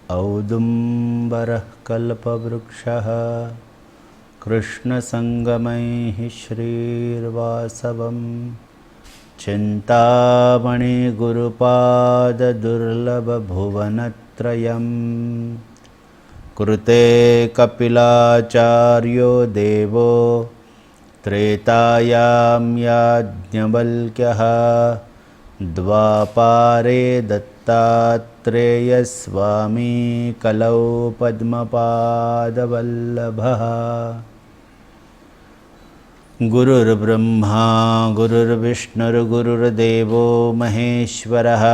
औदुम्बरः कल्पवृक्षः कृष्णसङ्गमैः श्रीर्वासवं चिन्तामणिगुरुपाददुर्लभभुवनत्रयं कृते कपिलाचार्यो देवो त्रेतायां याज्ञवल्क्यः द्वापारे दत्तात्रेयस्वामी कलौ पद्मपादवल्लभः। गुरुर्ब्रह्मा गुरुर्विष्णुर्गुरुर्देवो महेश्वरः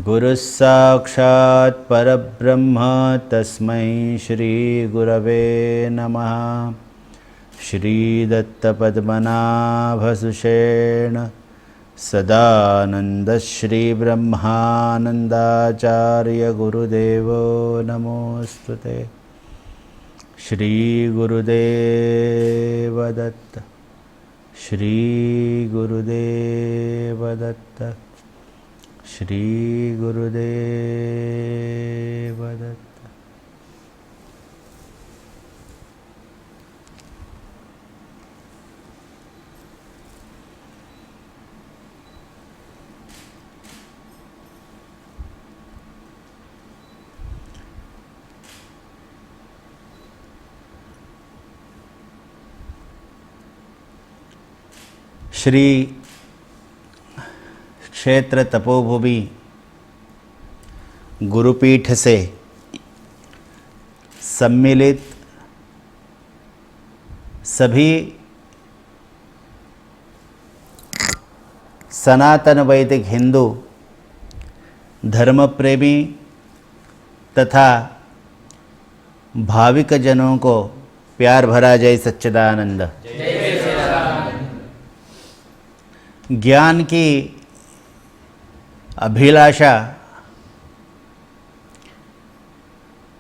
गुरुः साक्षात् परब्रह्म तस्मै श्रीगुरवे नमः। श्रीदत्तपद्मनाभसुषेण सदानंद श्री ब्रह्मानंदाचार्य गुरुदेवो नमोस्तुते। श्री गुरुदेव दत्त श्री गुरुदेव दत्त श्री गुरुदेव दत्त। श्री क्षेत्र तपोभूमि गुरुपीठ से सम्मिलित सभी सनातन वैदिक हिंदू धर्म प्रेमी तथा भाविक जनों को प्यार भरा जय सच्चिदानंद। ज्ञान की अभिलाषा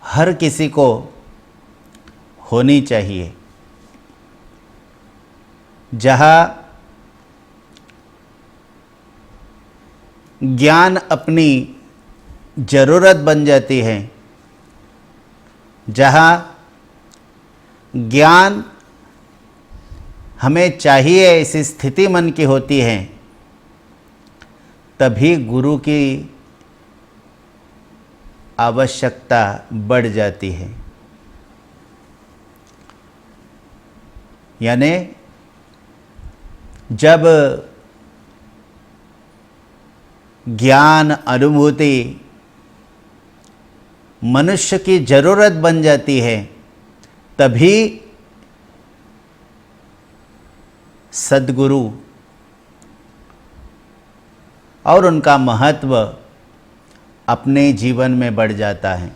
हर किसी को होनी चाहिए। जहाँ ज्ञान अपनी ज़रूरत बन जाती है, जहाँ ज्ञान हमें चाहिए ऐसी स्थिति मन की होती है, तभी गुरु की आवश्यकता बढ़ जाती है। यानी जब ज्ञान अनुभूति मनुष्य की ज़रूरत बन जाती है, तभी सद्गुरु और उनका महत्व अपने जीवन में बढ़ जाता है।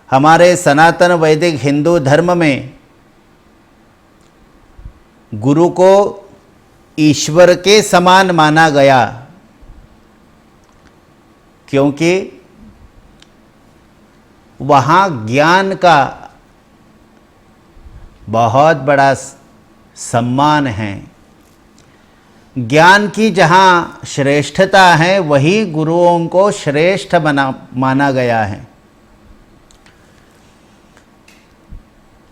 हमारे सनातन वैदिक हिंदू धर्म में गुरु को ईश्वर के समान माना गया, क्योंकि वहाँ ज्ञान का बहुत बड़ा सम्मान है। ज्ञान की जहाँ श्रेष्ठता है, वही गुरुओं को श्रेष्ठ माना गया है।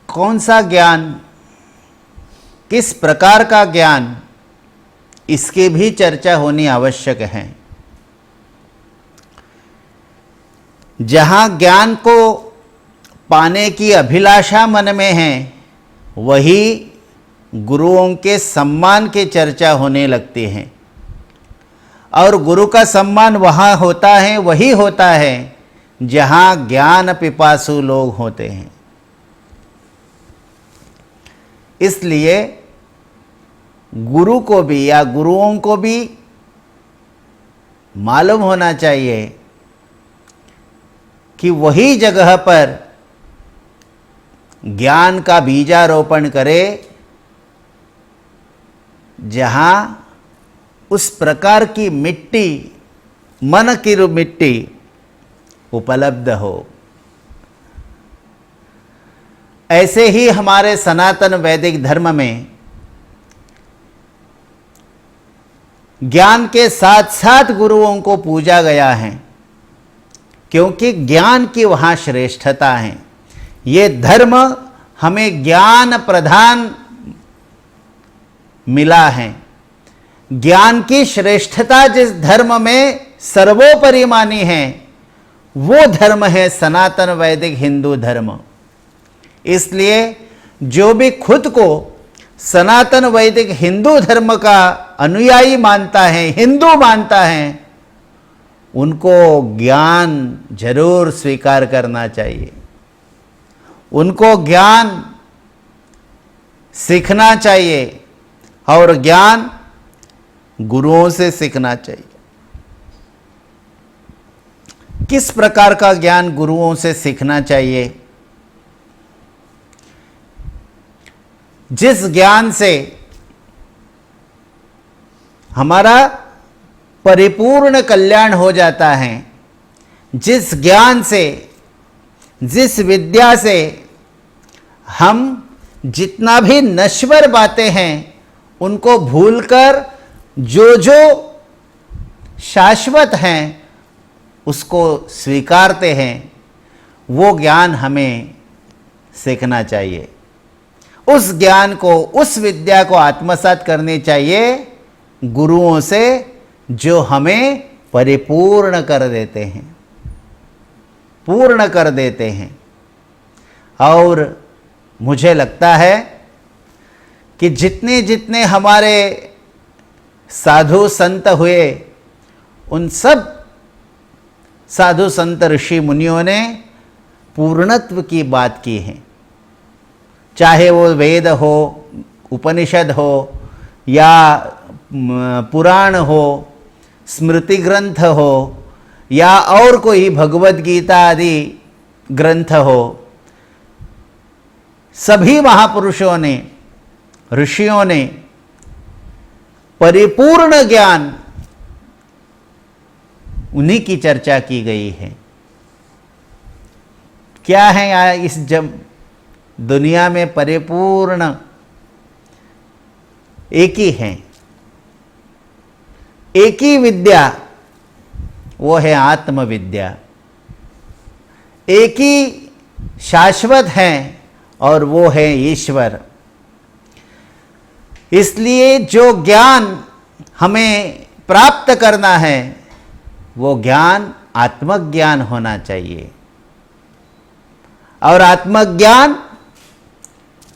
कौन सा ज्ञान, किस प्रकार का ज्ञान, इसकी भी चर्चा होनी आवश्यक है। जहाँ ज्ञान को पाने की अभिलाषा मन में है, वही गुरुओं के सम्मान की चर्चा होने लगती है। और गुरु का सम्मान वहाँ होता है, वही होता है जहाँ ज्ञान पिपासु लोग होते हैं। इसलिए गुरु को भी या गुरुओं को भी मालूम होना चाहिए कि वही जगह पर ज्ञान का बीजारोपण करे जहाँ उस प्रकार की मिट्टी, मन की मिट्टी उपलब्ध हो। ऐसे ही हमारे सनातन वैदिक धर्म में ज्ञान के साथ साथ गुरुओं को पूजा गया है, क्योंकि ज्ञान की वहाँ श्रेष्ठता है। ये धर्म हमें ज्ञान प्रधान मिला है। ज्ञान की श्रेष्ठता जिस धर्म में सर्वोपरि मानी है, वो धर्म है सनातन वैदिक हिंदू धर्म। इसलिए जो भी खुद को सनातन वैदिक हिंदू धर्म का अनुयायी मानता है, हिंदू मानता है, उनको ज्ञान जरूर स्वीकार करना चाहिए, उनको ज्ञान सीखना चाहिए और ज्ञान गुरुओं से सीखना चाहिए। किस प्रकार का ज्ञान गुरुओं से सीखना चाहिए? जिस ज्ञान से हमारा परिपूर्ण कल्याण हो जाता है, जिस ज्ञान से, जिस विद्या से हम जितना भी नश्वर बातें हैं उनको भूलकर जो जो शाश्वत हैं उसको स्वीकारते हैं, वो ज्ञान हमें सीखना चाहिए। उस ज्ञान को, उस विद्या को आत्मसात करनी चाहिए गुरुओं से, जो हमें परिपूर्ण कर देते हैं, पूर्ण कर देते हैं। और मुझे लगता है कि जितने जितने हमारे साधु संत हुए, उन सब साधु संत ऋषि मुनियों ने पूर्णत्व की बात की है। चाहे वो वेद हो, उपनिषद हो, या पुराण हो, स्मृति ग्रंथ हो, या और कोई भगवत गीता आदि ग्रंथ हो, सभी महापुरुषों ने, ऋषियों ने परिपूर्ण ज्ञान, उन्हीं की चर्चा की गई है। क्या है यहाँ इस दुनिया में परिपूर्ण? एक ही है, एक ही विद्या, वो है आत्मविद्या। एक ही शाश्वत है और वो है ईश्वर। इसलिए जो ज्ञान हमें प्राप्त करना है, वो ज्ञान आत्मज्ञान होना चाहिए। और आत्मज्ञान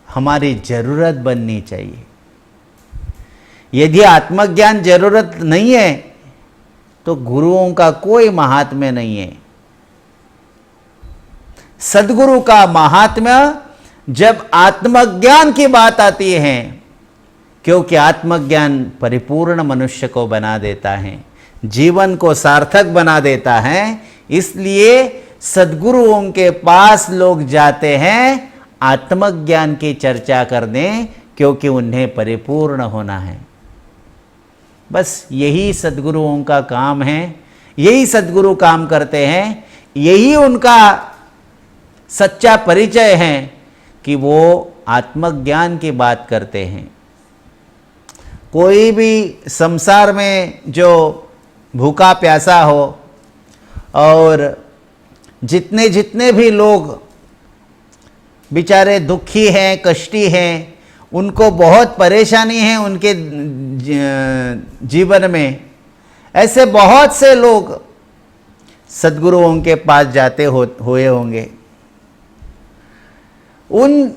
हमारी जरूरत बननी चाहिए। यदि आत्मज्ञान जरूरत नहीं है तो गुरुओं का कोई महात्म्य नहीं है। सद्गुरु का महात्म्य जब आत्मज्ञान की बात आती है, क्योंकि आत्मज्ञान परिपूर्ण मनुष्य को बना देता है, जीवन को सार्थक बना देता है। इसलिए सद्गुरुओं के पास लोग जाते हैं आत्मज्ञान की चर्चा करने, क्योंकि उन्हें परिपूर्ण होना है। बस यही सद्गुरुओं का काम है, यही सद्गुरु काम करते हैं, यही उनका सच्चा परिचय है कि वो आत्मज्ञान की बात करते हैं। कोई भी संसार में जो भूखा प्यासा हो, और जितने जितने भी लोग बेचारे दुखी हैं, कष्टी हैं, उनको बहुत परेशानी है उनके जीवन में, ऐसे बहुत से लोग सद्गुरुओं के पास जाते हुए होंगे। उन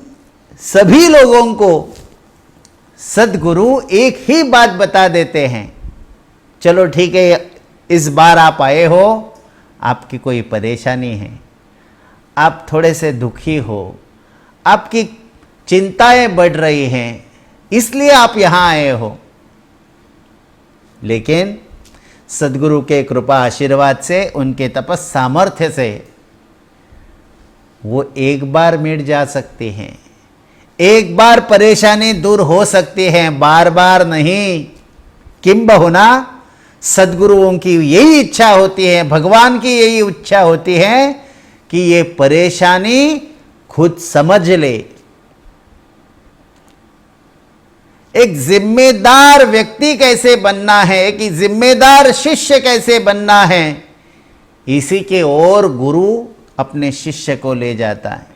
सभी लोगों को सद्गुरु एक ही बात बता देते हैं, चलो ठीक है, इस बार आप आए हो, आपकी कोई परेशानी है, आप थोड़े से दुखी हो, आपकी चिंताएं बढ़ रही हैं, इसलिए आप यहाँ आए हो। लेकिन सद्गुरु के कृपा आशीर्वाद से, उनके तपस सामर्थ्य से वो एक बार मिट जा सकती हैं, एक बार परेशानी दूर हो सकती है, बार बार नहीं। किंबहुना सद्गुरुओं की यही इच्छा होती है, भगवान की यही इच्छा होती है कि ये परेशानी खुद समझ ले, एक जिम्मेदार व्यक्ति कैसे बनना है, एक जिम्मेदार शिष्य कैसे बनना है, इसी के ओर गुरु अपने शिष्य को ले जाता है।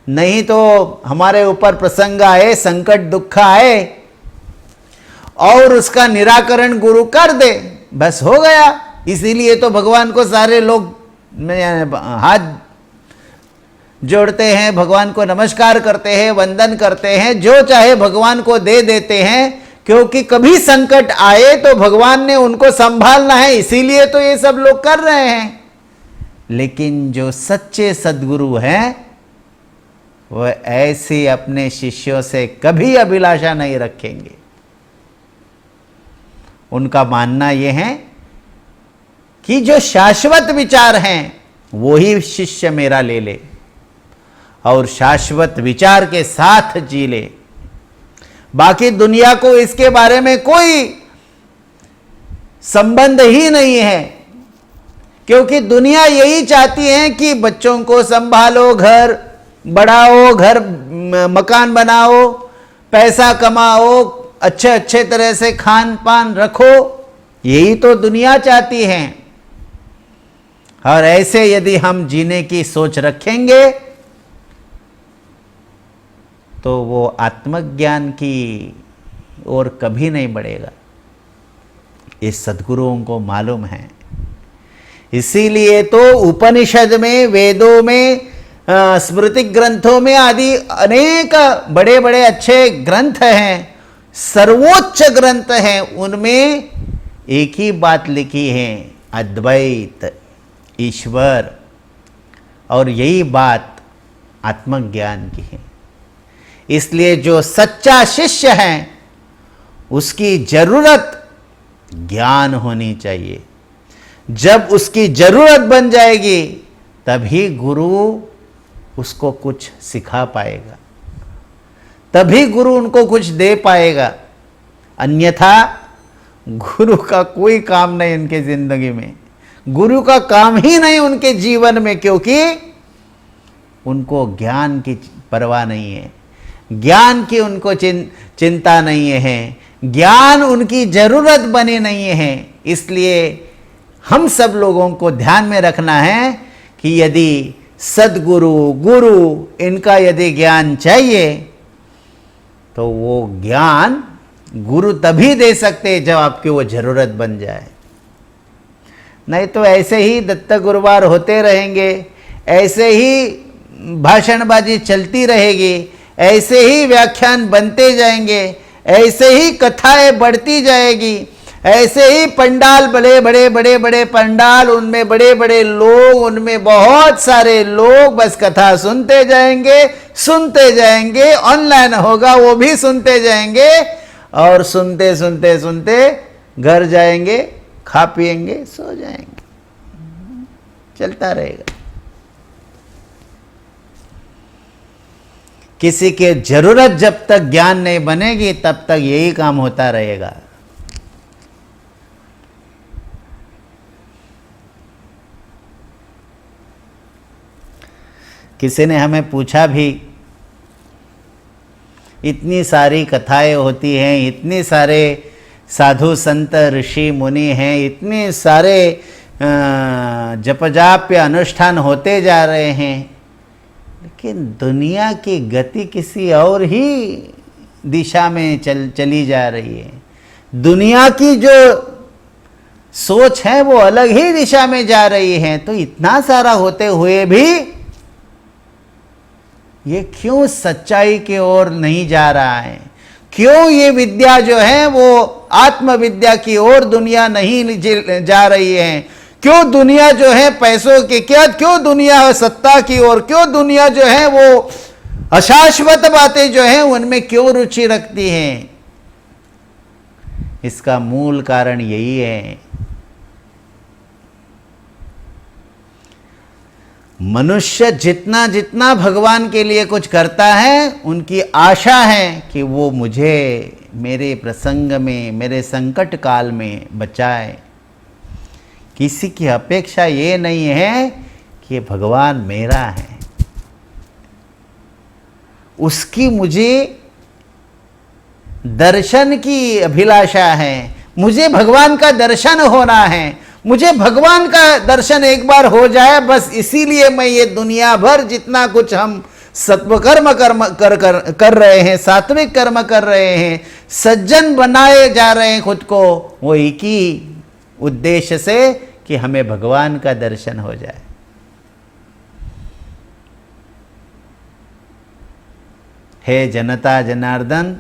नहीं तो हमारे ऊपर प्रसंग आए, संकट दुख आए और उसका निराकरण गुरु कर दे, बस हो गया। इसीलिए तो भगवान को सारे लोग हाथ जोड़ते हैं, भगवान को नमस्कार करते हैं, वंदन करते हैं, जो चाहे भगवान को दे देते हैं, क्योंकि कभी संकट आए तो भगवान ने उनको संभालना है, इसीलिए तो ये सब लोग कर रहे हैं। लेकिन जो सच्चे सद्गुरु हैं वह ऐसे अपने शिष्यों से कभी अभिलाषा नहीं रखेंगे। उनका मानना यह है कि जो शाश्वत विचार हैं वो ही शिष्य मेरा ले ले और शाश्वत विचार के साथ जी ले। बाकी दुनिया को इसके बारे में कोई संबंध ही नहीं है, क्योंकि दुनिया यही चाहती है कि बच्चों को संभालो, घर बढ़ाओ, घर मकान बनाओ, पैसा कमाओ, अच्छे अच्छे तरह से खान पान रखो, यही तो दुनिया चाहती है। और ऐसे यदि हम जीने की सोच रखेंगे तो वो आत्मज्ञान की ओर कभी नहीं बढ़ेगा। ये सद्गुरुओं को मालूम है। इसीलिए तो उपनिषद में, वेदों में, स्मृति ग्रंथों में आदि अनेक बड़े बड़े अच्छे ग्रंथ हैं, सर्वोच्च ग्रंथ हैं, उनमें एक ही बात लिखी है, अद्वैत, ईश्वर, और यही बात आत्मज्ञान की है। इसलिए जो सच्चा शिष्य है उसकी जरूरत ज्ञान होनी चाहिए। जब उसकी जरूरत बन जाएगी तभी गुरु उसको कुछ सिखा पाएगा, तभी गुरु उनको कुछ दे पाएगा। अन्यथा गुरु का कोई काम नहीं उनके जिंदगी में, गुरु का काम ही नहीं उनके जीवन में, क्योंकि उनको ज्ञान की परवाह नहीं है, ज्ञान की उनको चिंता नहीं है, ज्ञान उनकी जरूरत बनी नहीं है। इसलिए हम सब लोगों को ध्यान में रखना है कि यदि सद्गुरु, गुरु, इनका यदि ज्ञान चाहिए तो वो ज्ञान गुरु तभी दे सकते जब आपकी वो जरूरत बन जाए। नहीं तो ऐसे ही दत्त गुरुवार होते रहेंगे, ऐसे ही भाषणबाजी चलती रहेगी, ऐसे ही व्याख्यान बनते जाएंगे, ऐसे ही कथाएं बढ़ती जाएगी, ऐसे ही पंडाल, बड़े बड़े बड़े बड़े पंडाल, उनमें बड़े बड़े लोग, उनमें बहुत सारे लोग बस कथा सुनते जाएंगे, ऑनलाइन होगा वो भी सुनते जाएंगे, और सुनते सुनते सुनते घर जाएंगे, खा पिएंगे, सो जाएंगे, चलता रहेगा। किसी के जरूरत जब तक ज्ञान नहीं बनेगी तब तक यही काम होता रहेगा। किसी ने हमें पूछा भी, इतनी सारी कथाएं होती हैं, इतने सारे साधु संत ऋषि मुनि हैं, इतने सारे जपजाप्य अनुष्ठान होते जा रहे हैं, लेकिन दुनिया की गति किसी और ही दिशा में चली जा रही है। दुनिया की जो सोच है वो अलग ही दिशा में जा रही है। तो इतना सारा होते हुए भी ये क्यों सच्चाई की ओर नहीं जा रहा है? क्यों ये विद्या जो है वो आत्मविद्या की ओर दुनिया नहीं जा रही है? क्यों दुनिया जो है पैसों की, क्यों दुनिया सत्ता की ओर, क्यों दुनिया जो है वो अशाश्वत बातें जो है उनमें क्यों रुचि रखती हैं? इसका मूल कारण यही है, मनुष्य जितना जितना भगवान के लिए कुछ करता है, उनकी आशा है कि वो मुझे मेरे प्रसंग में, मेरे संकट काल में बचाए। किसी की अपेक्षा ये नहीं है कि भगवान मेरा है, उसकी मुझे दर्शन की अभिलाषा है, मुझे भगवान का दर्शन होना है, मुझे भगवान का दर्शन एक बार हो जाए, बस इसीलिए मैं ये दुनिया भर जितना कुछ हम सत्व कर्म कर रहे हैं, सात्विक कर्म कर रहे हैं, सज्जन बनाए जा रहे हैं खुद को, वो एक ही उद्देश्य से कि हमें भगवान का दर्शन हो जाए। हे जनता जनार्दन,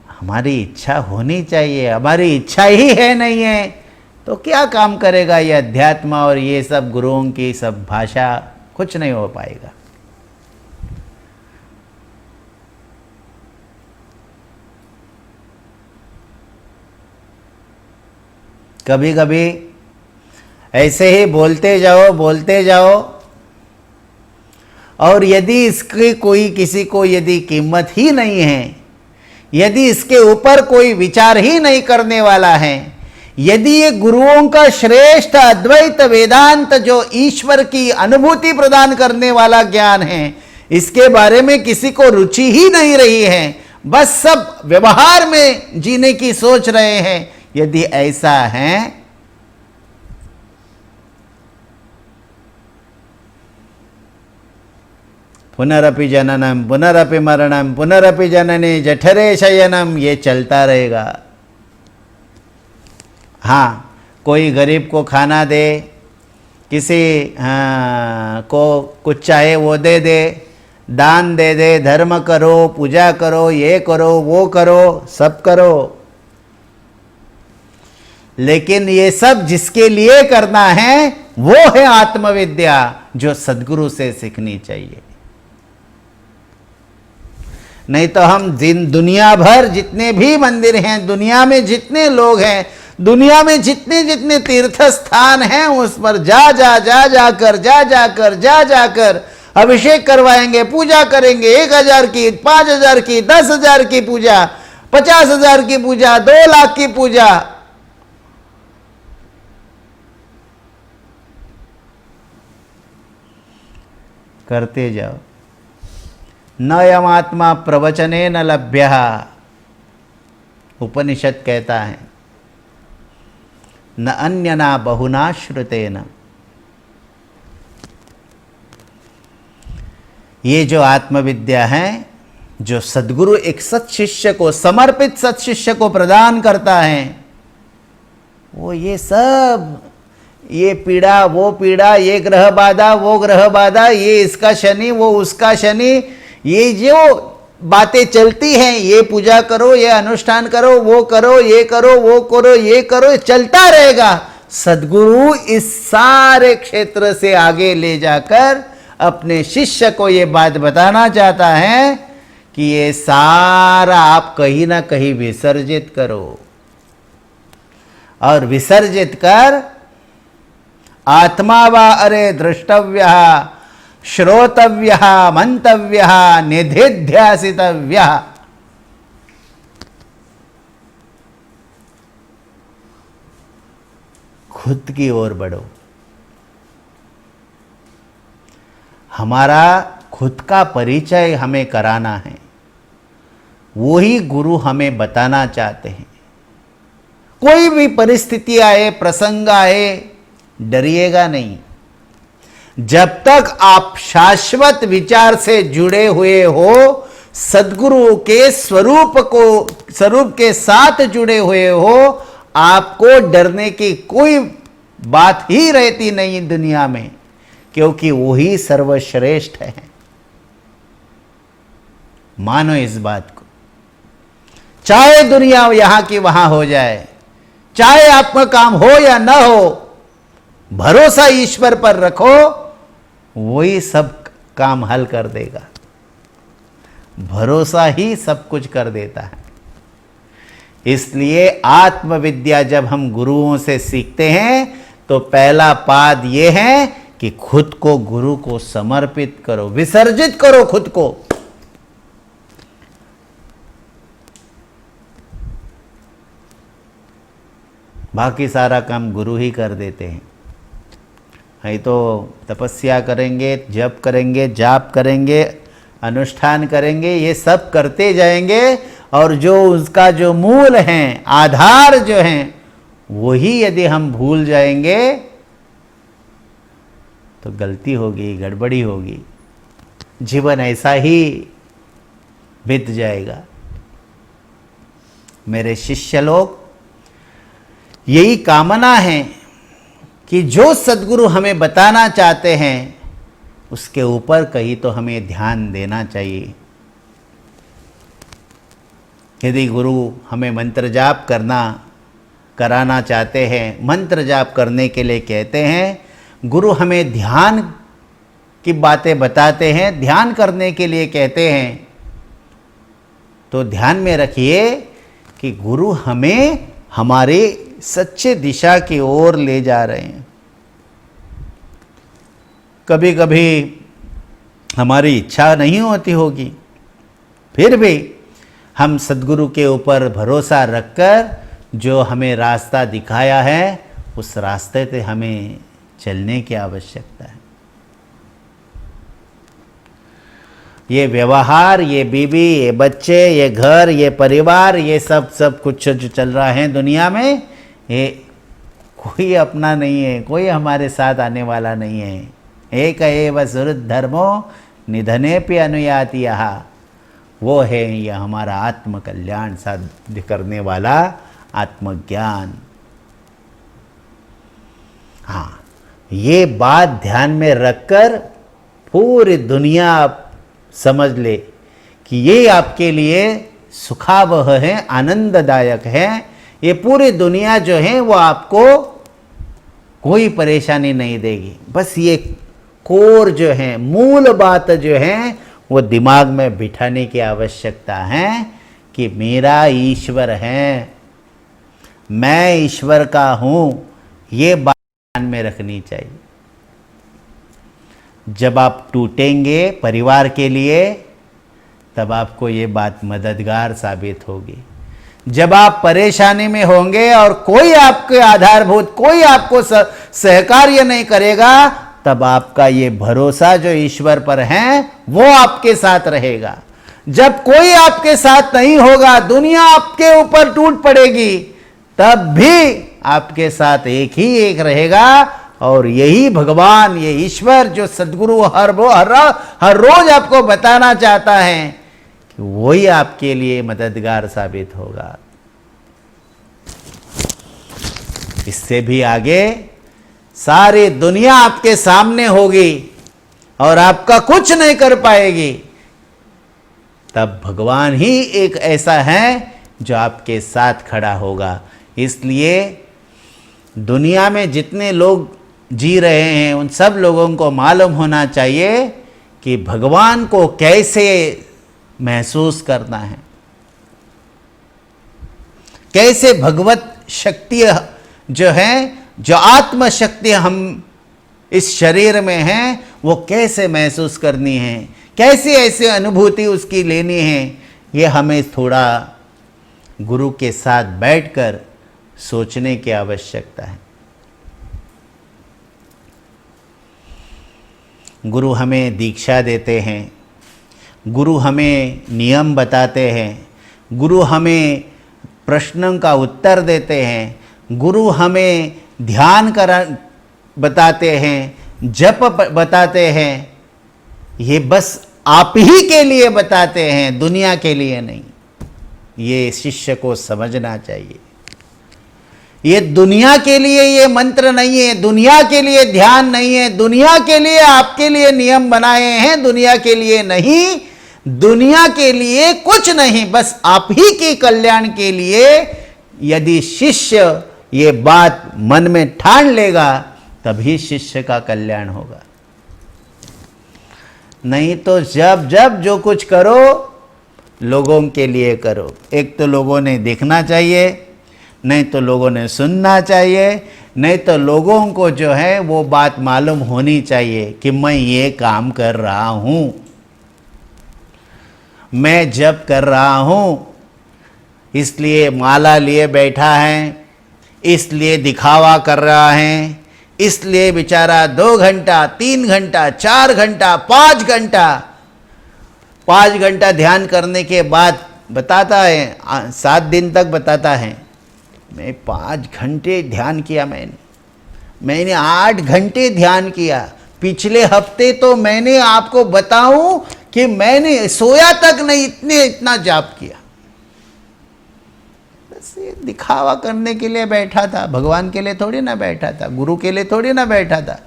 हमारी इच्छा होनी चाहिए, हमारी इच्छा ही है नहीं है तो क्या काम करेगा ये अध्यात्म और ये सब गुरुओं की सब भाषा, कुछ नहीं हो पाएगा। कभी कभी ऐसे ही बोलते जाओ और यदि इसकी कोई किसी को यदि कीमत ही नहीं है, यदि इसके ऊपर कोई विचार ही नहीं करने वाला है, यदि ये गुरुओं का श्रेष्ठ अद्वैत वेदांत जो ईश्वर की अनुभूति प्रदान करने वाला ज्ञान है, इसके बारे में किसी को रुचि ही नहीं रही है, बस सब व्यवहार में जीने की सोच रहे हैं, यदि ऐसा है पुनरपि जननम पुनरपि मरणम पुनरपि जनने जठरे शयनम, ये चलता रहेगा। हाँ, कोई गरीब को खाना दे, किसी को कुछ चाहे वो दे दे, दान दे दे, धर्म करो, पूजा करो, ये करो, वो करो, सब करो, लेकिन ये सब जिसके लिए करना है वो है आत्मविद्या, जो सद्गुरु से सीखनी चाहिए। नहीं तो हम दुनिया भर जितने भी मंदिर हैं, दुनिया में जितने लोग हैं, दुनिया में जितने जितने तीर्थ स्थान हैं, उस पर जा जाकर अभिषेक करवाएंगे, पूजा करेंगे, 1000 की, 5000 की, 10,000 की पूजा, 50,000 की पूजा, 2 लाख की पूजा। करते जाओ। न यमात्मा प्रवचने न लभ्य, उपनिषद कहता है, न अन्यना बहुना श्रुतेन। ये जो आत्मविद्या है, जो सद्गुरु एक सत शिष्य को, समर्पित सत शिष्य को प्रदान करता है, वो ये सब, ये पीड़ा वो पीड़ा, ये ग्रह बाधा वो ग्रह बाधा, ये इसका शनि वो उसका शनि, ये जो बातें चलती हैं, ये पूजा करो, ये अनुष्ठान करो, वो करो, ये करो, वो करो, ये करो, चलता रहेगा। सद्गुरु इस सारे क्षेत्र से आगे ले जाकर अपने शिष्य को ये बात बताना चाहता है कि ये सारा आप कहीं ना कहीं विसर्जित करो, और विसर्जित कर आत्मा वा अरे द्रष्टव्यः श्रोतव्यः मंतव्यः निधिध्यासितव्यः। खुद की ओर बढ़ो। हमारा खुद का परिचय हमें कराना है, वो ही गुरु हमें बताना चाहते हैं। कोई भी परिस्थिति आए, प्रसंग आए, डरिएगा नहीं। जब तक आप शाश्वत विचार से जुड़े हुए हो, सद्गुरु के स्वरूप के साथ जुड़े हुए हो, आपको डरने की कोई बात ही रहती नहीं दुनिया में, क्योंकि वही सर्वश्रेष्ठ है। मानो इस बात को, चाहे दुनिया यहां की वहां हो जाए, चाहे आपका काम हो या ना हो, भरोसा ईश्वर पर रखो, वही सब काम हल कर देगा। भरोसा ही सब कुछ कर देता है। इसलिए आत्मविद्या जब हम गुरुओं से सीखते हैं तो पहला पाद ये है कि खुद को गुरु को समर्पित करो, विसर्जित करो खुद को। बाकी सारा काम गुरु ही कर देते हैं। नहीं तो तपस्या करेंगे, जप करेंगे, जाप करेंगे, अनुष्ठान करेंगे, ये सब करते जाएंगे और जो उसका जो मूल है, आधार जो है, वही यदि हम भूल जाएंगे तो गलती होगी, गड़बड़ी होगी, जीवन ऐसा ही बीत जाएगा। मेरे शिष्य लोग, यही कामना है कि जो सद्गुरु हमें बताना चाहते हैं उसके ऊपर कहीं तो हमें ध्यान देना चाहिए। यदि गुरु हमें मंत्र जाप कराना चाहते हैं, मंत्र जाप करने के लिए कहते हैं, गुरु हमें ध्यान की बातें बताते हैं, ध्यान करने के लिए कहते हैं, तो ध्यान में रखिए कि गुरु हमें हमारे सच्चे दिशा की ओर ले जा रहे हैं। कभी कभी हमारी इच्छा नहीं होती होगी, फिर भी हम सद्गुरु के ऊपर भरोसा रखकर जो हमें रास्ता दिखाया है, उस रास्ते पे हमें चलने की आवश्यकता है। ये व्यवहार, ये बीवी, ये बच्चे, ये घर, ये परिवार, ये सब कुछ जो चल रहा है दुनिया में, ये कोई अपना नहीं है, कोई हमारे साथ आने वाला नहीं है। एक एव सुहृद धर्मो निधने पे अनुयाति यहाँ, वो है ये हमारा आत्म कल्याण साध्य करने वाला आत्मज्ञान। हाँ, ये बात ध्यान में रखकर पूरी दुनिया आप समझ ले कि ये आपके लिए सुखावह है, आनंददायक है। ये पूरी दुनिया जो है वो आपको कोई परेशानी नहीं देगी। बस ये कोर जो है, मूल बात जो है, वो दिमाग में बिठाने की आवश्यकता है कि मेरा ईश्वर है, मैं ईश्वर का हूँ। ये बात ध्यान में रखनी चाहिए। जब आप टूटेंगे परिवार के लिए, तब आपको ये बात मददगार साबित होगी। जब आप परेशानी में होंगे और कोई आपके आधारभूत, कोई आपको सहकार्य नहीं करेगा, तब आपका ये भरोसा जो ईश्वर पर है वो आपके साथ रहेगा। जब कोई आपके साथ नहीं होगा, दुनिया आपके ऊपर टूट पड़ेगी, तब भी आपके साथ एक ही एक रहेगा। और यही भगवान, ये ईश्वर जो सद्गुरु हर रोज आपको बताना चाहता है कि वही आपके लिए मददगार साबित होगा। इससे भी आगे सारी दुनिया आपके सामने होगी और आपका कुछ नहीं कर पाएगी, तब भगवान ही एक ऐसा है जो आपके साथ खड़ा होगा। इसलिए दुनिया में जितने लोग जी रहे हैं, उन सब लोगों को मालूम होना चाहिए कि भगवान को कैसे महसूस करना है, कैसे भगवत शक्ति जो है, जो आत्म शक्ति हम इस शरीर में हैं, वो कैसे महसूस करनी है, कैसे ऐसे अनुभूति उसकी लेनी है। ये हमें थोड़ा गुरु के साथ बैठकर सोचने की आवश्यकता है। गुरु हमें दीक्षा देते हैं, गुरु हमें नियम बताते हैं, गुरु हमें प्रश्नों का उत्तर देते हैं, गुरु हमें ध्यान बताते हैं, जप बताते हैं। ये बस आप ही के लिए बताते हैं, दुनिया के लिए नहीं। ये शिष्य को समझना चाहिए। ये दुनिया के लिए ये मंत्र नहीं है, दुनिया के लिए ध्यान नहीं है, दुनिया के लिए आपके लिए नियम बनाए हैं, दुनिया के लिए नहीं, दुनिया के लिए कुछ नहीं, बस आप ही के कल्याण के लिए। यदि शिष्य ये बात मन में ठान लेगा, तभी शिष्य का कल्याण होगा। नहीं तो जब जब जो कुछ करो, लोगों के लिए करो। एक तो लोगों ने देखना चाहिए, नहीं तो लोगों ने सुनना चाहिए, नहीं तो लोगों को जो है वो बात मालूम होनी चाहिए कि मैं ये काम कर रहा हूँ, मैं जप कर रहा हूँ, इसलिए माला लिए बैठा है, इसलिए दिखावा कर रहा है, इसलिए बेचारा 2 घंटा, 3 घंटा, 4 घंटा, 5 घंटा ध्यान करने के बाद बताता है, 7 दिन तक बताता है, मैं 5 घंटे ध्यान किया, मैंने 8 घंटे ध्यान किया। पिछले हफ्ते तो मैंने आपको बताऊं कि मैंने सोया तक नहीं, इतना जाप किया। बस ये दिखावा करने के लिए बैठा था, भगवान के लिए थोड़ी ना बैठा था, गुरु के लिए थोड़ी ना बैठा था।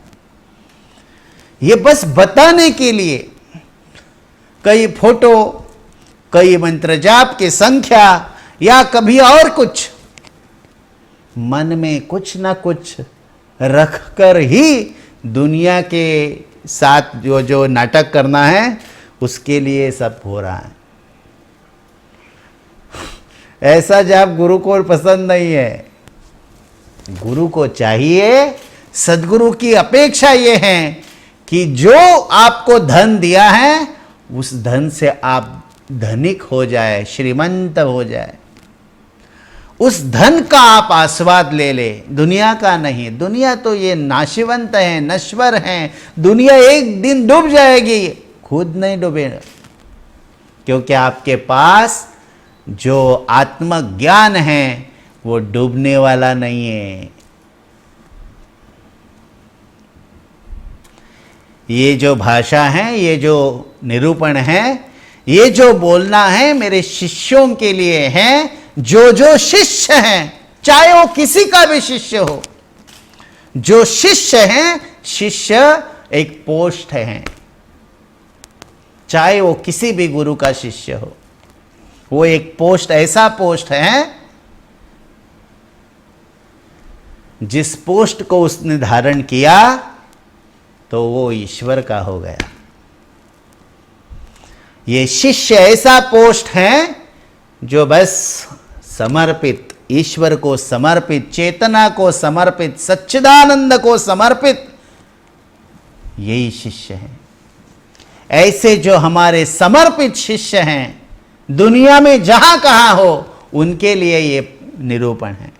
ये बस बताने के लिए, कई फोटो, कई मंत्र जाप की संख्या, या कभी और कुछ, मन में कुछ ना कुछ रख कर ही दुनिया के साथ जो नाटक करना है, उसके लिए सब हो रहा है। ऐसा जाप गुरु को पसंद नहीं है। गुरु को चाहिए, सद्गुरु की अपेक्षा ये है कि जो आपको धन दिया है, उस धन से आप धनिक हो जाए, श्रीमंत हो जाए, उस धन का आप आस्वाद ले ले, दुनिया का नहीं। दुनिया तो ये नाशिवंत है, नश्वर है, दुनिया एक दिन डूब जाएगी, खुद नहीं डूबेगा, क्योंकि आपके पास जो आत्मज्ञान है वो डूबने वाला नहीं है। ये जो भाषा है, ये जो निरूपण है, ये जो बोलना है, मेरे शिष्यों के लिए है। जो शिष्य हैं, चाहे वो किसी का भी शिष्य हो, जो शिष्य हैं, शिष्य एक पोस्ट है, चाहे वो किसी भी गुरु का शिष्य हो, वो एक पोस्ट, ऐसा पोस्ट है जिस पोस्ट को उसने धारण किया तो वो ईश्वर का हो गया। ये शिष्य ऐसा पोस्ट है जो बस समर्पित, ईश्वर को समर्पित, चेतना को समर्पित, सच्चिदानंद को समर्पित, यही शिष्य है। ऐसे जो हमारे समर्पित शिष्य हैं, दुनिया में जहां कहां हो, उनके लिए ये निरूपण है।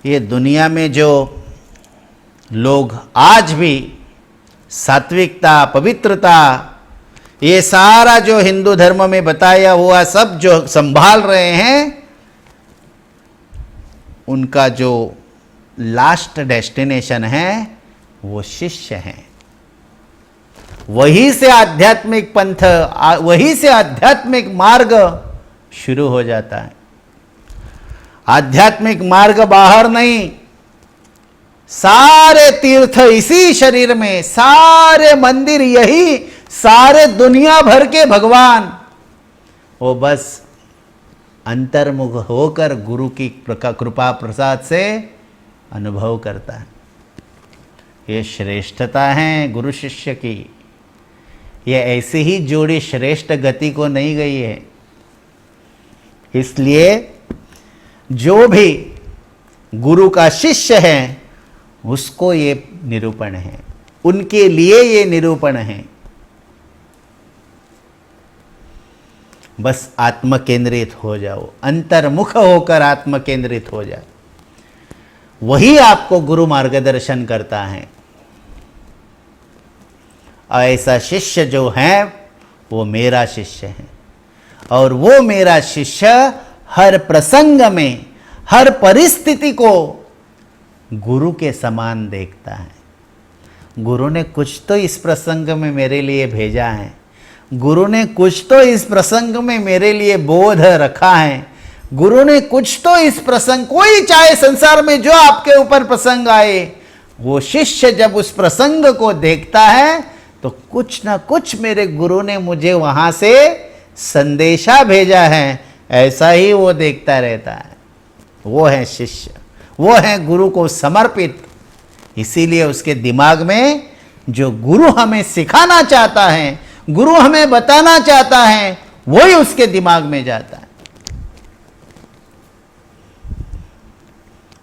ये दुनिया में जो लोग आज भी सात्विकता, पवित्रता, ये सारा जो हिंदू धर्म में बताया हुआ सब जो संभाल रहे हैं, उनका जो लास्ट डेस्टिनेशन है वो शिष्य हैं। वहीं से आध्यात्मिक पंथ, वहीं से आध्यात्मिक मार्ग शुरू हो जाता है। आध्यात्मिक मार्ग बाहर नहीं, सारे तीर्थ इसी शरीर में, सारे मंदिर यही, सारे दुनिया भर के भगवान, वो बस अंतर्मुख होकर गुरु की कृपा प्रसाद से अनुभव करता है। ये श्रेष्ठता है गुरु शिष्य की। ये ऐसे ही जोड़ी श्रेष्ठ गति को नहीं गई है। इसलिए जो भी गुरु का शिष्य है उसको ये निरूपण है, उनके लिए ये निरूपण है। बस आत्म केंद्रित हो जाओ, अंतर्मुख होकर आत्म केंद्रित हो जाओ, वही आपको गुरु मार्गदर्शन करता है। ऐसा शिष्य जो है वो मेरा शिष्य है, और वो मेरा शिष्य हर प्रसंग में, हर परिस्थिति को गुरु के समान देखता है। गुरु ने कुछ तो इस प्रसंग में मेरे लिए भेजा है, गुरु ने कुछ तो इस प्रसंग में मेरे लिए बोध रखा है, गुरु ने कुछ तो इस प्रसंग, कोई चाहे संसार में जो आपके ऊपर प्रसंग आए, वो शिष्य जब उस प्रसंग को देखता है तो कुछ ना कुछ मेरे गुरु ने मुझे वहां से संदेशा भेजा है, ऐसा ही वो देखता रहता है। वो है शिष्य, वो है गुरु को समर्पित। इसीलिए उसके दिमाग में जो गुरु हमें सिखाना चाहता है, गुरु हमें बताना चाहता है, वही उसके दिमाग में जाता है।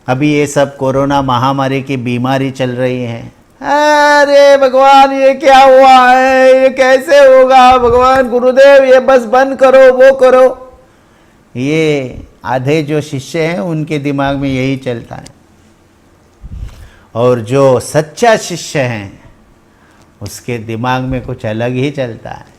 अभी ये सब कोरोना महामारी की बीमारी चल रही है, अरे भगवान ये क्या हुआ है, ये कैसे होगा, भगवान गुरुदेव ये बस बंद करो, वो करो। ये आधे जो शिष्य हैं उनके दिमाग में यही चलता है। और जो सच्चा शिष्य हैं उसके दिमाग में कुछ अलग ही चलता है।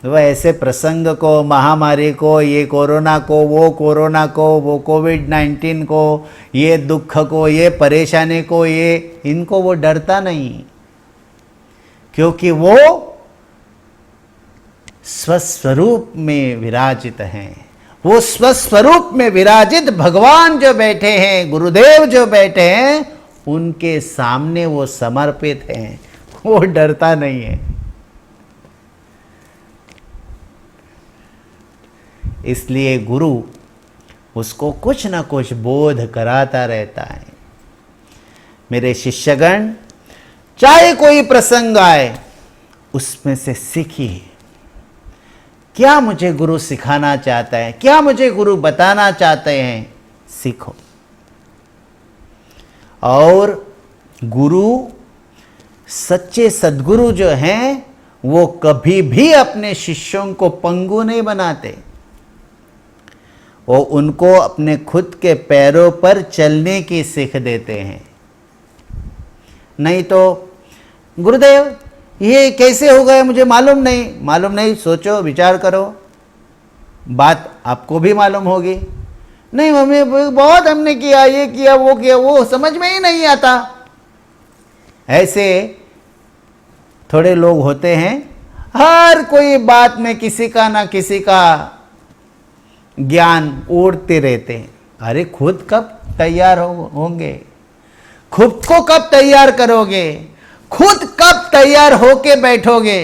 वह ऐसे प्रसंग को, महामारी को, ये कोरोना को, वो कोरोना को, वो कोविड-19 को, ये दुख को, ये परेशानी को, ये इनको वो डरता नहीं, क्योंकि वो स्वस्वरूप में विराजित हैं। वो स्वस्वरूप में विराजित भगवान जो बैठे हैं, गुरुदेव जो बैठे हैं, उनके सामने वो समर्पित हैं, वो डरता नहीं है। इसलिए गुरु उसको कुछ ना कुछ बोध कराता रहता है। मेरे शिष्यगण, चाहे कोई प्रसंग आए, उसमें से सीखिए, क्या मुझे गुरु सिखाना चाहता है, क्या मुझे गुरु बताना चाहते हैं, सीखो। और गुरु, सच्चे सद्गुरु जो हैं, वो कभी भी अपने शिष्यों को पंगु नहीं बनाते। वो उनको अपने खुद के पैरों पर चलने की सीख देते हैं। नहीं तो गुरुदेव ये कैसे हो गया, मुझे मालूम नहीं, सोचो, विचार करो, बात आपको भी मालूम होगी। नहीं मम्मी, बहुत हमने किया, ये किया, वो समझ में ही नहीं आता। ऐसे थोड़े लोग होते हैं, हर कोई बात में किसी का ना किसी का ज्ञान ओढ़ते रहते हैं। अरे खुद कब तैयार होंगे? खुद को कब तैयार करोगे? खुद कब तैयार होके बैठोगे?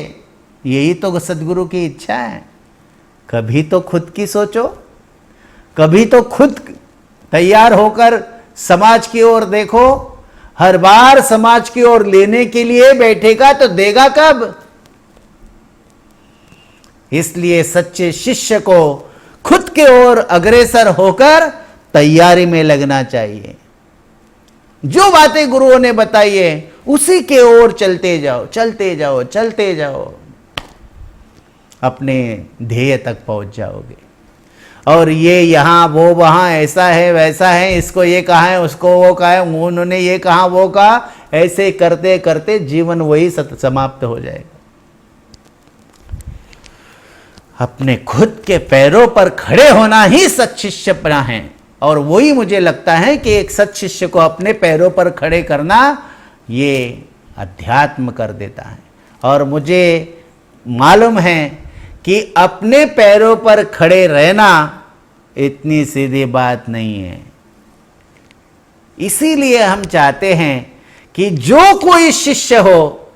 यही तो सद्गुरु की इच्छा है। कभी तो खुद की सोचो, कभी तो खुद तैयार होकर समाज की ओर देखो। हर बार समाज की ओर लेने के लिए बैठेगा तो देगा कब? इसलिए सच्चे शिष्य को खुद के ओर अग्रसर होकर तैयारी में लगना चाहिए। जो बातें गुरुओं ने बताई है उसी के ओर चलते जाओ, अपने ध्येय तक पहुंच जाओगे। और ये यहाँ वो वहाँ, ऐसा है वैसा है, इसको ये कहा है, उसको वो कहा है, उन्होंने ये कहा वो कहा, ऐसे करते करते जीवन वही समाप्त हो जाएगा। अपने खुद के पैरों पर खड़े होना ही सत्शिष्यपना है। और वही मुझे लगता है कि एक सत्शिष्य को अपने पैरों पर खड़े करना ये अध्यात्म कर देता है। और मुझे मालूम है कि अपने पैरों पर खड़े रहना इतनी सीधी बात नहीं है। इसीलिए हम चाहते हैं कि जो कोई शिष्य हो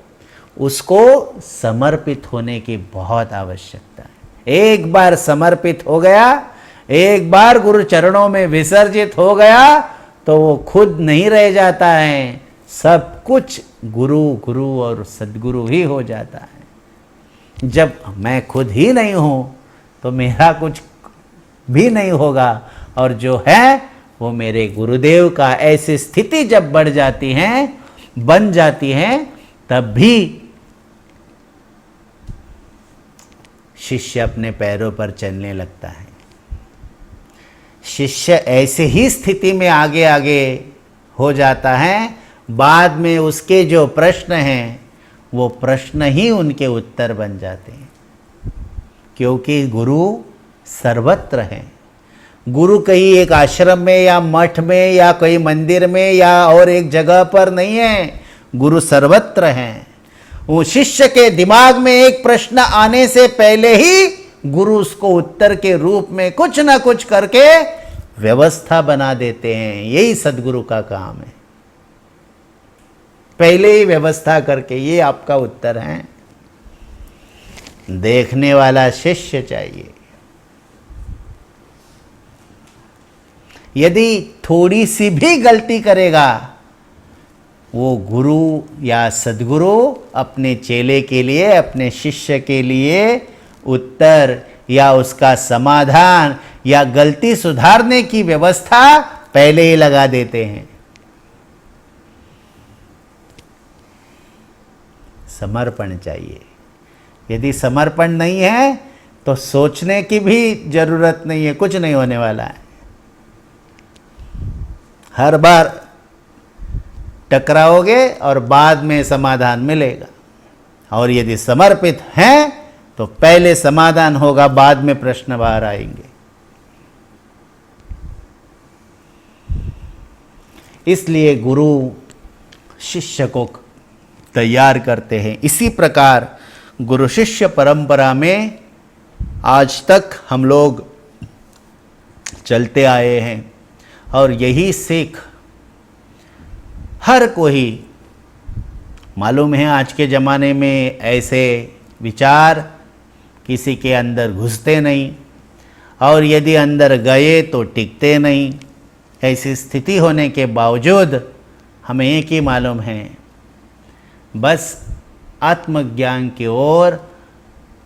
उसको समर्पित होने की बहुत आवश्यकता है। एक बार समर्पित हो गया, एक बार गुरु चरणों में विसर्जित हो गया तो वो खुद नहीं रह जाता है, सब कुछ गुरु और सद्गुरु ही हो जाता है। जब मैं खुद ही नहीं हूं तो मेरा कुछ भी नहीं होगा, और जो है वो मेरे गुरुदेव का। ऐसी स्थिति जब बढ़ जाती है, बन जाती है, तब भी शिष्य अपने पैरों पर चलने लगता है। शिष्य ऐसे ही स्थिति में आगे आगे हो जाता है, बाद में उसके जो प्रश्न हैं वो प्रश्न ही उनके उत्तर बन जाते हैं, क्योंकि गुरु सर्वत्र है। गुरु कहीं एक आश्रम में या मठ में या कोई मंदिर में या और एक जगह पर नहीं है, गुरु सर्वत्र हैं। वो शिष्य के दिमाग में एक प्रश्न आने से पहले ही गुरु उसको उत्तर के रूप में कुछ ना कुछ करके व्यवस्था बना देते हैं। यही सद्गुरु का काम है, पहले ही व्यवस्था करके ये आपका उत्तर है। देखने वाला शिष्य चाहिए। यदि थोड़ी सी भी गलती करेगा, वो गुरु या सद्गुरु अपने चेले के लिए, अपने शिष्य के लिए उत्तर या उसका समाधान या गलती सुधारने की व्यवस्था पहले ही लगा देते हैं। समर्पण चाहिए। यदि समर्पण नहीं है तो सोचने की भी जरूरत नहीं है, कुछ नहीं होने वाला है। हर बार टकराओगे और बाद में समाधान मिलेगा। और यदि समर्पित हैं तो पहले समाधान होगा, बाद में प्रश्न बाहर आएंगे। इसलिए गुरु शिष्य को तैयार करते हैं। इसी प्रकार गुरु शिष्य परंपरा में आज तक हम लोग चलते आए हैं और यही सीख हर कोई, मालूम है आज के ज़माने में ऐसे विचार किसी के अंदर घुसते नहीं, और यदि अंदर गए तो टिकते नहीं। ऐसी स्थिति होने के बावजूद हमें एक ही मालूम है, बस आत्मज्ञान की ओर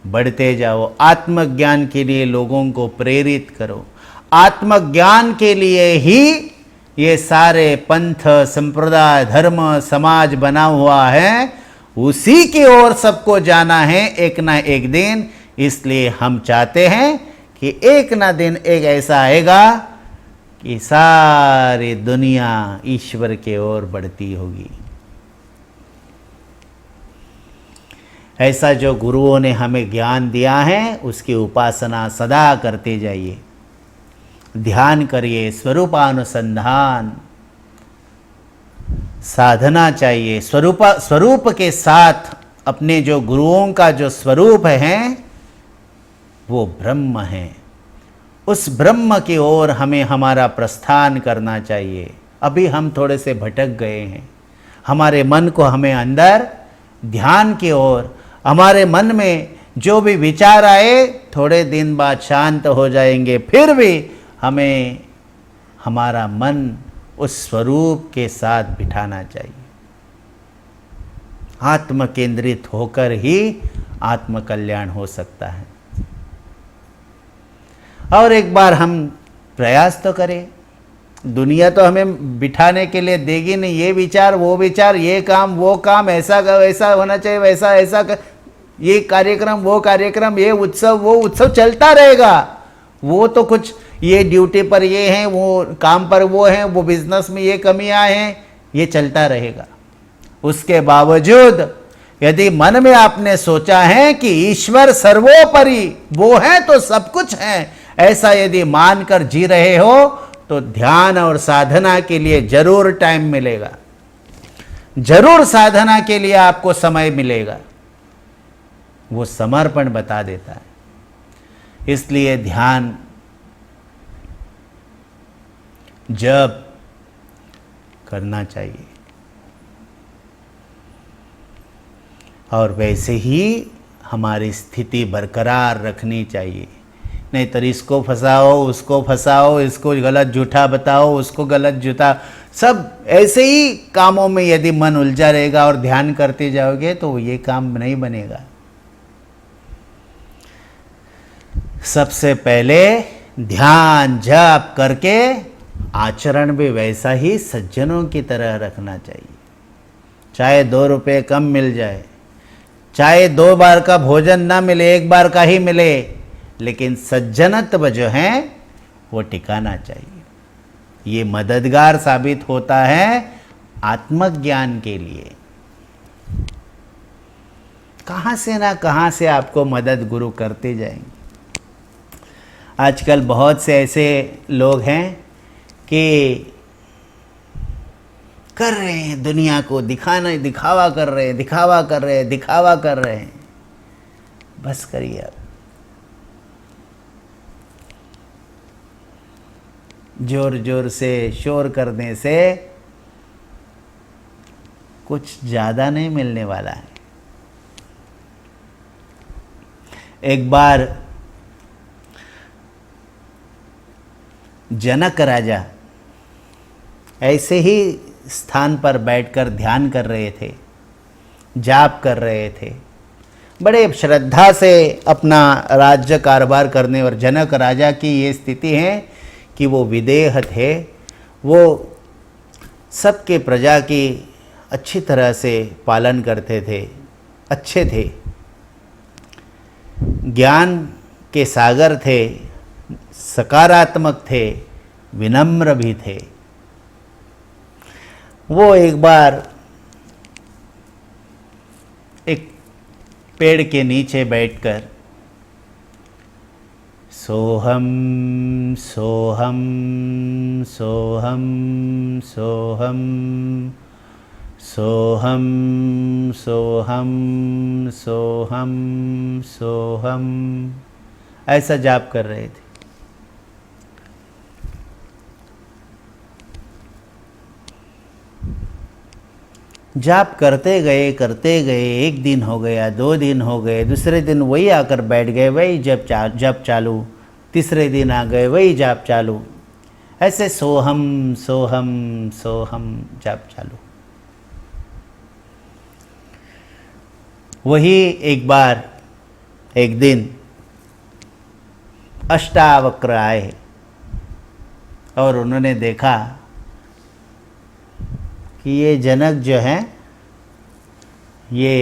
बढ़ते जाओ, आत्मज्ञान के लिए लोगों को प्रेरित करो। आत्मज्ञान के लिए ही ये सारे पंथ, संप्रदाय, धर्म, समाज बना हुआ है, उसी की ओर सबको जाना है एक ना एक दिन। इसलिए हम चाहते हैं कि एक ना दिन एक ऐसा आएगा कि सारी दुनिया ईश्वर के ओर बढ़ती होगी। ऐसा जो गुरुओं ने हमें ज्ञान दिया है उसकी उपासना सदा करते जाइए, ध्यान करिए, स्वरूपानुसंधान साधना चाहिए। स्वरूप के साथ अपने जो गुरुओं का जो स्वरूप है वो ब्रह्म है, उस ब्रह्म की ओर हमें हमारा प्रस्थान करना चाहिए। अभी हम थोड़े से भटक गए हैं, हमारे मन को हमें अंदर ध्यान की ओर, हमारे मन में जो भी विचार आए थोड़े दिन बाद शांत हो जाएंगे, फिर भी हमें हमारा मन उस स्वरूप के साथ बिठाना चाहिए। आत्म केंद्रित होकर ही आत्म कल्याण हो सकता है। और एक बार हम प्रयास तो करें, दुनिया तो हमें बिठाने के लिए देगी नहीं, ये विचार वो विचार, ये काम वो काम, ऐसा वैसा होना चाहिए, वैसा ऐसा ये कार्यक्रम वो कार्यक्रम, ये उत्सव वो उत्सव चलता रहेगा। वो तो कुछ ये ड्यूटी पर ये हैं, वो काम पर वो हैं, वो बिजनेस में ये कमियां हैं, ये चलता रहेगा। उसके बावजूद यदि मन में आपने सोचा है कि ईश्वर सर्वोपरि वो है तो सब कुछ है, ऐसा यदि मानकर जी रहे हो तो ध्यान और साधना के लिए जरूर टाइम मिलेगा, जरूर साधना के लिए आपको समय मिलेगा। वो समर्पण बता देता है। इसलिए ध्यान, जप करना चाहिए और वैसे ही हमारी स्थिति बरकरार रखनी चाहिए। नहीं तो इसको फंसाओ, उसको फंसाओ, इसको गलत झूठा बताओ, उसको गलत झूठा, सब ऐसे ही कामों में यदि मन उलझा रहेगा और ध्यान करते जाओगे तो ये काम नहीं बनेगा। सबसे पहले ध्यान जप करके आचरण भी वैसा ही सज्जनों की तरह रखना चाहिए। चाहे 2 रुपये कम मिल जाए, चाहे 2 बार का भोजन ना मिले, 1 बार का ही मिले, लेकिन सज्जनत्व जो है वो टिकाना चाहिए। ये मददगार साबित होता है आत्मज्ञान के लिए। कहाँ से ना कहाँ से आपको मदद गुरु करते जाएंगे। आजकल बहुत से ऐसे लोग हैं कि कर रहे हैं दुनिया को दिखावा कर रहे हैं। बस करिए अब, जोर जोर से शोर करने से कुछ ज़्यादा नहीं मिलने वाला है। एक बार जनक राजा ऐसे ही स्थान पर बैठकर ध्यान कर रहे थे, जाप कर रहे थे, बड़े श्रद्धा से अपना राज्य कारोबार करने। और जनक राजा की ये स्थिति है कि वो विदेह थे, वो सबके प्रजा की अच्छी तरह से पालन करते थे, अच्छे थे, ज्ञान के सागर थे, सकारात्मक थे, विनम्र भी थे। वो एक बार एक पेड़ के नीचे बैठकर सोहम सोहम सोहम सोहम सोहम सोहम सोहम सोहम ऐसा जाप कर रहे थे। जाप करते गए, एक दिन हो गया, 2 दिन हो गए, दूसरे दिन वही आकर बैठ गए, वही जप चालू, तीसरे दिन आ गए वही जाप चालू, ऐसे सोहम सोहम सोहम जाप चालू। वही एक बार एक दिन अष्टावक्र आए और उन्होंने देखा कि ये जनक जो हैं ये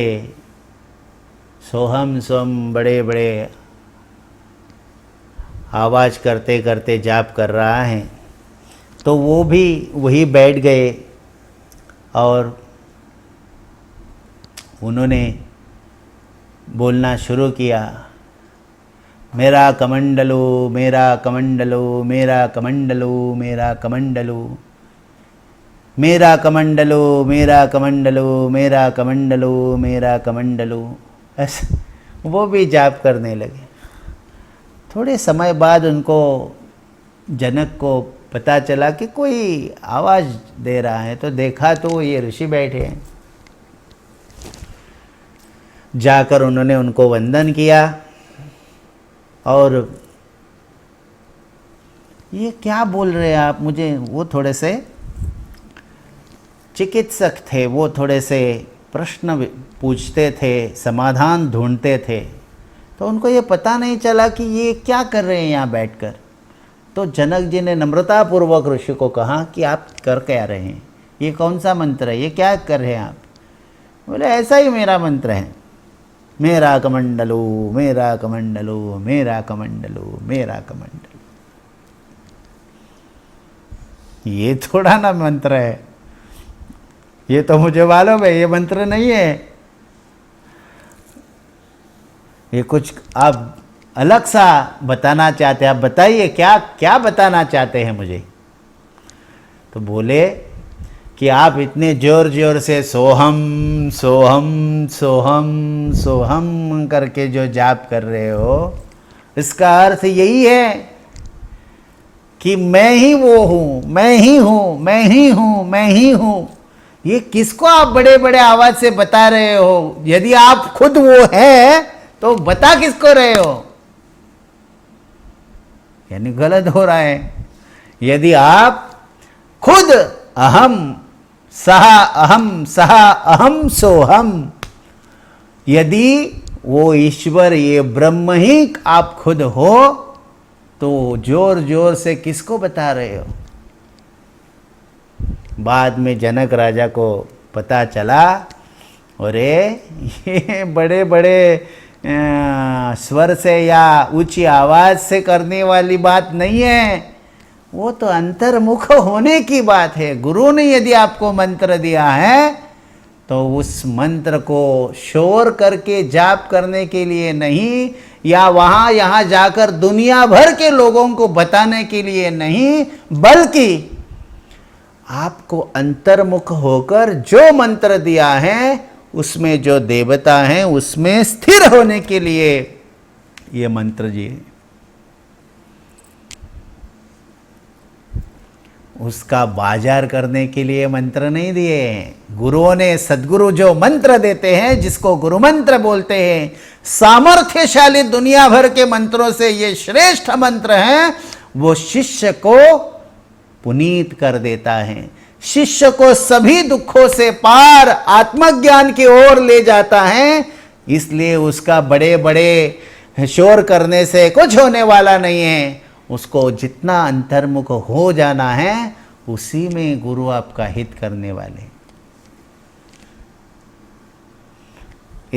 सोहम सोहम बड़े बड़े आवाज़ करते करते जाप कर रहा है। तो वो भी वही बैठ गए और उन्होंने बोलना शुरू किया, मेरा कमंडलू मेरा कमंडलू मेरा कमंडलू मेरा कमंडलू मेरा कमंडलू मेरा कमंडलू मेरा कमंडलू मेरा कमंडलू, ऐसे वो भी जाप करने लगे। थोड़े समय बाद उनको जनक को पता चला कि कोई आवाज़ दे रहा है, तो देखा तो ये ऋषि बैठे हैं। जाकर उन्होंने उनको वंदन किया और ये क्या बोल रहे हैं आप मुझे, वो थोड़े से चिकित्सक थे, वो थोड़े से प्रश्न पूछते थे, समाधान ढूंढते थे, तो उनको ये पता नहीं चला कि ये क्या कर रहे हैं यहाँ बैठकर। तो जनक जी ने नम्रतापूर्वक ऋषि को कहा कि आप कर क्या रहे हैं, ये कौन सा मंत्र है, ये क्या कर रहे हैं आप। बोले ऐसा ही मेरा मंत्र है, मेरा कमंडलू मेरा कमंडलू मेरा कमंडलू मेरा कमंडलू। ये थोड़ा ना मंत्र है, ये तो मुझे मालूम है ये मंत्र नहीं है, ये कुछ आप अलग सा बताना चाहते हैं, आप बताइए क्या क्या बताना चाहते हैं मुझे। तो बोले कि आप इतने जोर जोर से सोहम सोहम सोहम सोहम करके जो जाप कर रहे हो, इसका अर्थ यही है कि मैं ही वो हूँ, मैं ही हूँ, मैं ही हूँ, मैं ही हूँ। ये किसको आप बड़े बड़े आवाज से बता रहे हो? यदि आप खुद वो है तो बता किसको रहे हो? यानी गलत हो रहा है। यदि आप खुद अहम सह अहम सोहम, यदि वो ईश्वर ये ब्रह्म ही आप खुद हो, तो जोर जोर से किसको बता रहे हो? बाद में जनक राजा को पता चला, अरे ये बड़े बड़े स्वर से या ऊंची आवाज़ से करने वाली बात नहीं है, वो तो अंतर्मुख होने की बात है। गुरु ने यदि आपको मंत्र दिया है तो उस मंत्र को शोर करके जाप करने के लिए नहीं, या वहाँ यहाँ जाकर दुनिया भर के लोगों को बताने के लिए नहीं, बल्कि आपको अंतर्मुख होकर जो मंत्र दिया है उसमें जो देवता हैं उसमें स्थिर होने के लिए ये मंत्र जी, उसका बाजार करने के लिए मंत्र नहीं दिए हैं। गुरुओं ने, सद्गुरु जो मंत्र देते हैं जिसको गुरु मंत्र बोलते हैं, सामर्थ्यशाली दुनिया भर के मंत्रों से ये श्रेष्ठ मंत्र है, वो शिष्य को पुनीत कर देता है, शिष्य को सभी दुखों से पार आत्मज्ञान की ओर ले जाता है। इसलिए उसका बड़े बड़े शोर करने से कुछ होने वाला नहीं है, उसको जितना अंतर्मुख हो जाना है उसी में गुरु आपका हित करने वाले।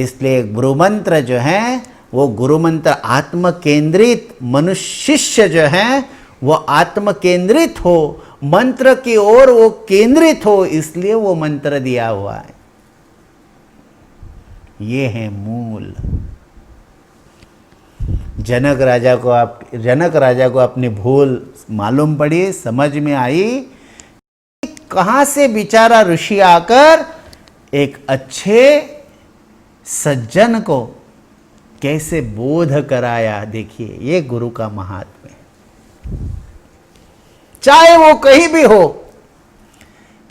इसलिए गुरु मंत्र जो है वो गुरु मंत्र आत्म केंद्रित, मनुष्य शिष्य जो है वो आत्म केंद्रित हो मंत्र की ओर वो केंद्रित हो, इसलिए वो मंत्र दिया हुआ है। ये है मूल। जनक राजा को अपनी भूल मालूम पड़ी, समझ में आई। कहां से बेचारा ऋषि आकर एक अच्छे सज्जन को कैसे बोध कराया। देखिए, ये गुरु का महात्म्य है। चाहे वो कहीं भी हो,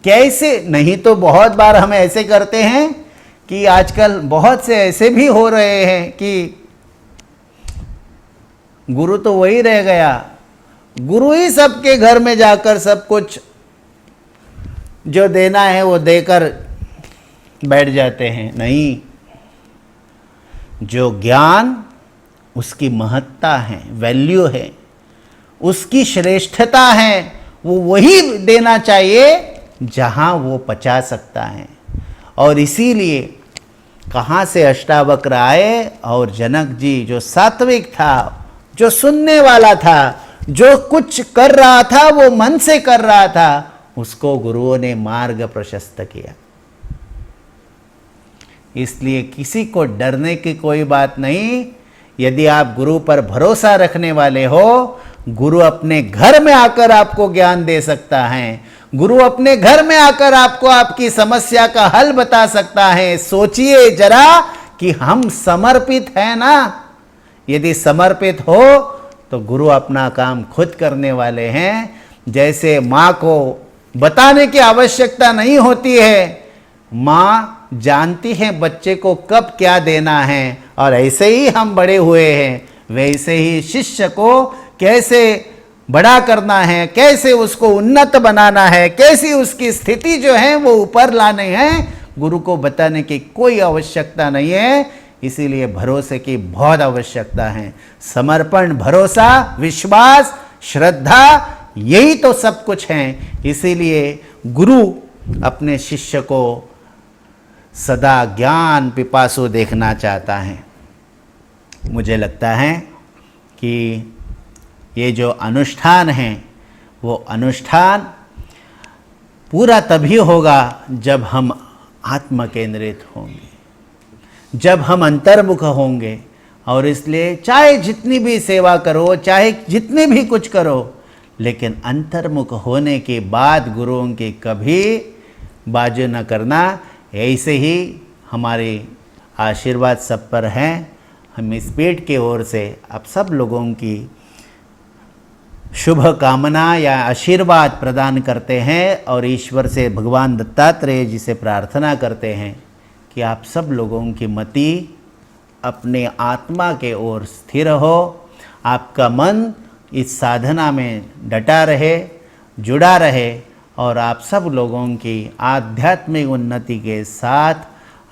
कैसे नहीं तो बहुत बार हम ऐसे करते हैं कि आजकल बहुत से ऐसे भी हो रहे हैं कि गुरु तो वही रह गया, गुरु ही सबके घर में जाकर सब कुछ जो देना है वो देकर बैठ जाते हैं। नहीं, जो ज्ञान उसकी महत्ता है, वैल्यू है, उसकी श्रेष्ठता है, वो वही देना चाहिए जहां वो पचा सकता है। और इसीलिए कहाँ से अष्टावक्र आए और जनक जी जो सात्विक था, जो सुनने वाला था, जो कुछ कर रहा था वो मन से कर रहा था, उसको गुरुओं ने मार्ग प्रशस्त किया। इसलिए किसी को डरने की कोई बात नहीं। यदि आप गुरु पर भरोसा रखने वाले हो, गुरु अपने घर में आकर आपको ज्ञान दे सकता है। गुरु अपने घर में आकर आपको आपकी समस्या का हल बता सकता है। सोचिए जरा कि हम समर्पित हैं ना। यदि समर्पित हो तो गुरु अपना काम खुद करने वाले हैं। जैसे माँ को बताने की आवश्यकता नहीं होती है, माँ जानती है बच्चे को कब क्या देना है, और ऐसे ही हम बड़े हुए हैं। वैसे ही शिष्य को कैसे बड़ा करना है, कैसे उसको उन्नत बनाना है, कैसी उसकी स्थिति जो है वो ऊपर लानी है, गुरु को बताने की कोई आवश्यकता नहीं है। इसीलिए भरोसे की बहुत आवश्यकता है। समर्पण, भरोसा, विश्वास, श्रद्धा, यही तो सब कुछ है। इसीलिए गुरु अपने शिष्य को सदा ज्ञान पिपासु देखना चाहता है। मुझे लगता है कि ये जो अनुष्ठान है वो अनुष्ठान पूरा तभी होगा जब हम आत्म केंद्रित होंगे, जब हम अंतर्मुख होंगे। और इसलिए चाहे जितनी भी सेवा करो, चाहे जितने भी कुछ करो, लेकिन अंतर्मुख होने के बाद गुरुओं के कभी बाजू न करना। ऐसे ही हमारे आशीर्वाद सब पर हैं। हम इस पेट की ओर से आप सब लोगों की शुभ कामना या आशीर्वाद प्रदान करते हैं और ईश्वर से भगवान दत्तात्रेय जी से प्रार्थना करते हैं कि आप सब लोगों की मति अपने आत्मा के ओर स्थिर हो, आपका मन इस साधना में डटा रहे, जुड़ा रहे, और आप सब लोगों की आध्यात्मिक उन्नति के साथ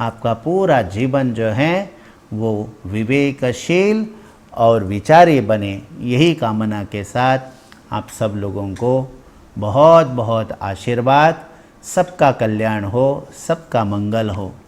आपका पूरा जीवन जो है वो विवेकशील और विचारी बने। यही कामना के साथ आप सब लोगों को बहुत बहुत आशीर्वाद। सबका कल्याण हो, सबका मंगल हो।